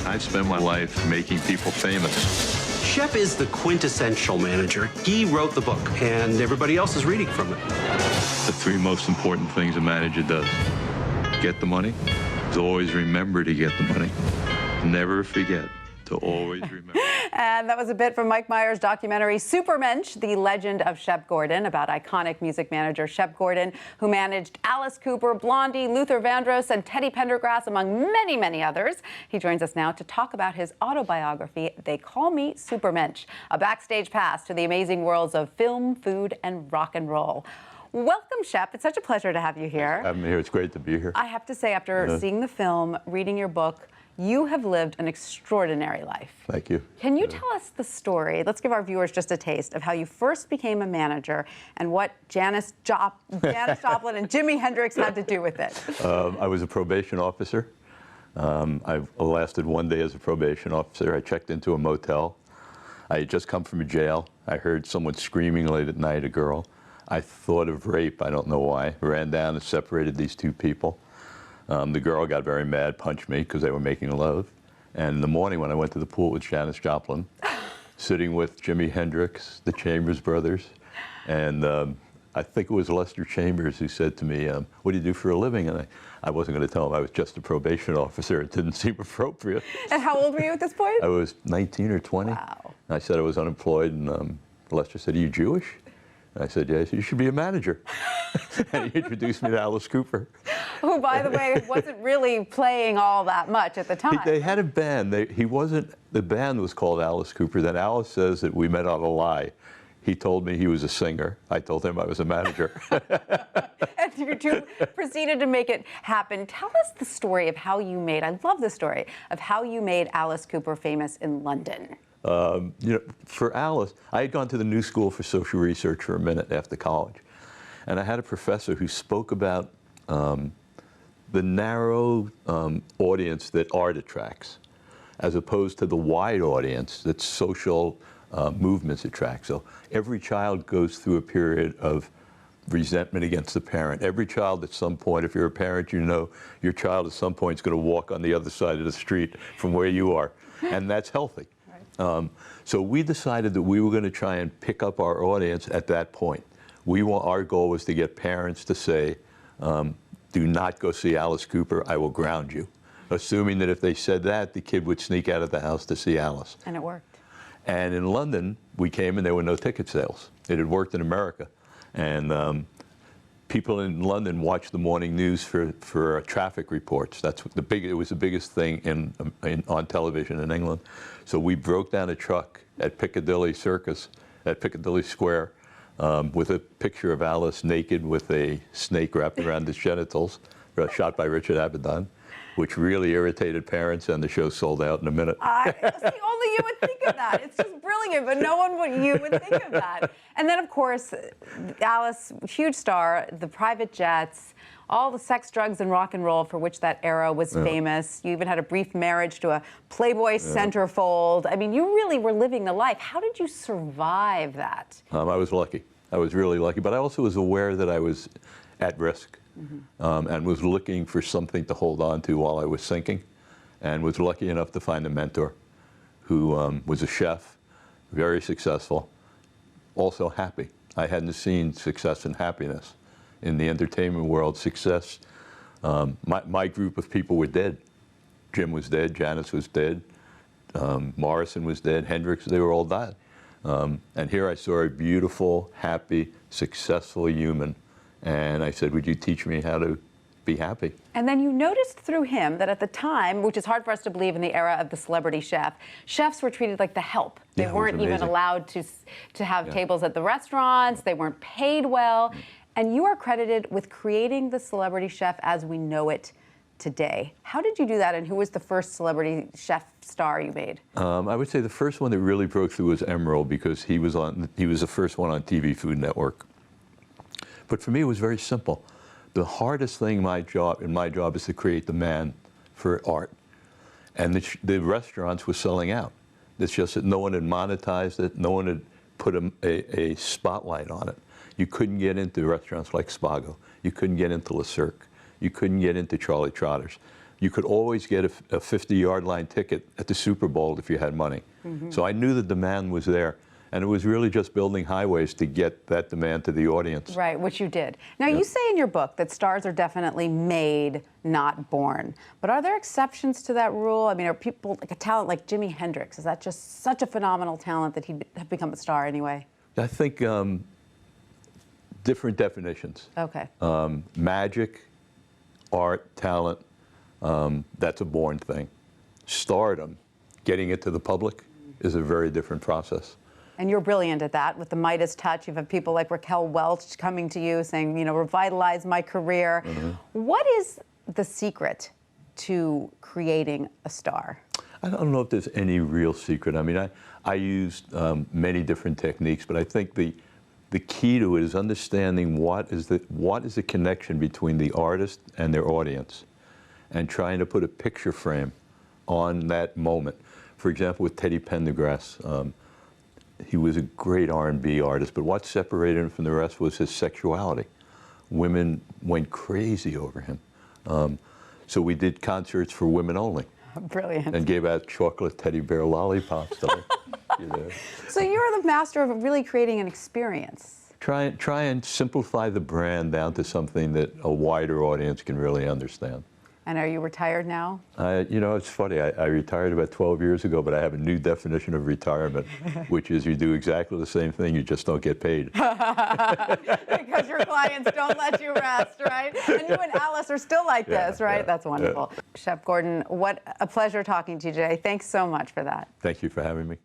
I spend my life making people famous. Shep is the quintessential manager. He wrote the book, and everybody else is reading from it. The three most important things a manager does: get the money, to always remember to get the money, never forget to always remember. And that was a bit from Mike Myers' documentary Supermensch, The Legend of Shep Gordon, about iconic music manager Shep Gordon, who managed Alice Cooper, Blondie, Luther Vandross, and Teddy Pendergrass, among many, many others. He joins us now to talk about his autobiography, They Call Me Supermensch, a backstage pass to the amazing worlds of film, food, and rock and roll. Welcome, Shep. It's such a pleasure to have you here. Having me here. It's great to be here. I have to say, after seeing the film, reading your book, you have lived an extraordinary life. Thank you. Can you tell us the story? Let's give our viewers just a taste of how you first became a manager and what Janis Joplin and Jimi Hendrix had to do with it. I was a probation officer. I lasted 1 day as a probation officer. I checked into a motel. I had just come from a jail. I heard someone screaming late at night, a girl. I thought of rape, I don't know why. Ran down and separated these two people. The girl got very mad, punched me because they were making love. And in the morning when I went to the pool with Janis Joplin, sitting with Jimi Hendrix, the Chambers Brothers, and I think it was Lester Chambers who said to me, what do you do for a living? And I wasn't going to tell him I was just a probation officer. It didn't seem appropriate. And how old were you at this point? I was 19 or 20. Wow. And I said I was unemployed, and Lester said, are you Jewish? And I said, yes. You should be a manager. And he introduced me to Alice Cooper. Who, by the way, wasn't really playing all that much at the time. They had a band. The band was called Alice Cooper. Then Alice says that we met on a lie. He told me he was a singer. I told him I was a manager. And you two proceeded to make it happen. Tell us the story of how you made, I love the story, of how you made Alice Cooper famous in London. You know, for Alice, I had gone to the New School for Social Research for a minute after college. And I had a professor who spoke about the narrow audience that art attracts, as opposed to the wide audience that social movements attract. So every child goes through a period of resentment against the parent. Every child at some point, if you're a parent, you know your child at some point is going to walk on the other side of the street from where you are, and that's healthy. So we decided that we were going to try and pick up our audience at that point. Our goal was to get parents to say, do not go see Alice Cooper, I will ground you. Assuming that if they said that, the kid would sneak out of the house to see Alice. And it worked. And in London, we came and there were no ticket sales. It had worked in America. And people in London watched the morning news for traffic reports. It was the biggest thing on television in England. So we broke down a truck at Piccadilly Circus, at Piccadilly Square, with a picture of Alice naked with a snake wrapped around his genitals, shot by Richard Avedon, which really irritated parents, and the show sold out in a minute. See, only you would think of that. It's just brilliant, but no one would think of that. And then, of course, Alice, huge star, the private jets, all the sex, drugs, and rock and roll for which that era was famous. You even had a brief marriage to a Playboy centerfold. I mean, you really were living the life. How did you survive that? I was lucky. I was really lucky, but I also was aware that I was at risk. And was looking for something to hold on to while I was sinking, and was lucky enough to find a mentor who was a chef, very successful, also happy. I hadn't seen success and happiness in the entertainment world. Success, my group of people were dead. Jim was dead, Janis was dead, Morrison was dead, Hendrix, they were all dead. And here I saw a beautiful, happy, successful human. And I said, would you teach me how to be happy? And then you noticed through him that at the time, which is hard for us to believe in the era of the celebrity chef, chefs were treated like the help. They weren't even allowed to have tables at the restaurants. They weren't paid well. And you are credited with creating the celebrity chef as we know it today. How did you do that, and who was the first celebrity chef star you made? I would say the first one that really broke through was Emeril, because he was the first one on TV Food Network. But for me, it was very simple. The hardest thing in my job is to create demand for art. And the restaurants were selling out. It's just that no one had monetized it. No one had put a spotlight on it. You couldn't get into restaurants like Spago. You couldn't get into Le Cirque. You couldn't get into Charlie Trotter's. you could always get a 50-yard line ticket at the Super Bowl if you had money. So I knew the demand was there. And it was really just building highways to get that demand to the audience. Right, which you did. Now, you say in your book that stars are definitely made, not born. But are there exceptions to that rule? I mean, are people, like a talent like Jimi Hendrix, is that just such a phenomenal talent that he'd have become a star anyway? I think different definitions. Okay. Magic, art, talent, that's a born thing. Stardom, getting it to the public, is a very different process. And you're brilliant at that with the Midas touch. You've had people like Raquel Welch coming to you saying, you know, revitalize my career. What is the secret to creating a star? I don't know if there's any real secret. I mean, I used many different techniques, but I think the key to it is understanding what is the connection between the artist and their audience, and trying to put a picture frame on that moment. For example, with Teddy Pendergrass, he was a great R&B artist, but what separated him from the rest was his sexuality. Women went crazy over him. So we did concerts for women only. Brilliant. And gave out chocolate teddy bear lollipops. You know. So you're the master of really creating an experience. Try and simplify the brand down to something that a wider audience can really understand. And are you retired now? You know, it's funny. I retired about 12 years ago, but I have a new definition of retirement, which is you do exactly the same thing, you just don't get paid. Because your clients don't let you rest, right? And you and Alice are still like this, right? Yeah, That's wonderful. Shep Gordon, what a pleasure talking to you today. Thanks so much for that. Thank you for having me.